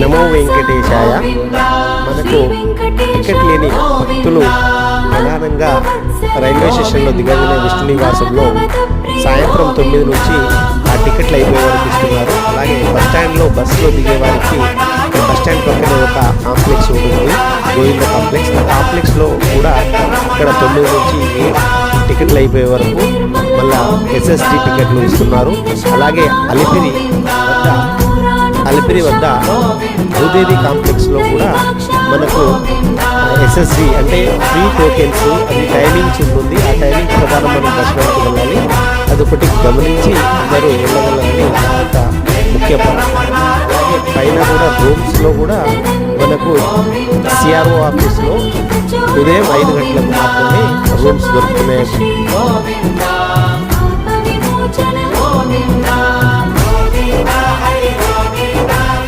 నమో వెంకటేశాయ. మనకు టికెట్ లేని భక్తులు ప్రధానంగా రైల్వే స్టేషన్లో దిగగానే విష్ణు నివాసంలో సాయంత్రం 9 నుంచి ఆ టికెట్లు అయిపోయే వరకు ఇస్తున్నారు. అలాగే బస్టాండ్లో బస్సులో దిగే వారికి బస్టాండ్ పక్కన ఒక కాంప్లెక్స్ ఉంటుంది, గోవింద కాంప్లెక్స్. ఆ కాంప్లెక్స్లో కూడా అక్కడ 9 నుంచి టికెట్లు అయిపోయే వరకు మళ్ళా ఎస్ఎస్టీ టికెట్లు ఇస్తున్నారు. అలాగే అలిపిరి వద్ద భూదేవి కాంప్లెక్స్లో కూడా మనకు ఎస్ఎస్సి అంటే ఫ్రీ టోకెన్స్, అది టైమింగ్స్ ఉంటుంది. ఆ టైమింగ్స్ ప్రకారం మనం దర్శనానికి వెళ్ళాలి. అదొకటి గమనించి అందరూ వెళ్ళగలరని ఒక ముఖ్య పాయింట్. అలాగే పైన కూడా రూమ్స్లో కూడా మనకు సిఆర్ఓ ఆఫీస్లో ఉదయం 5 గంటలకు మాత్రమే రూమ్స్ దొరుకుతున్నాయి.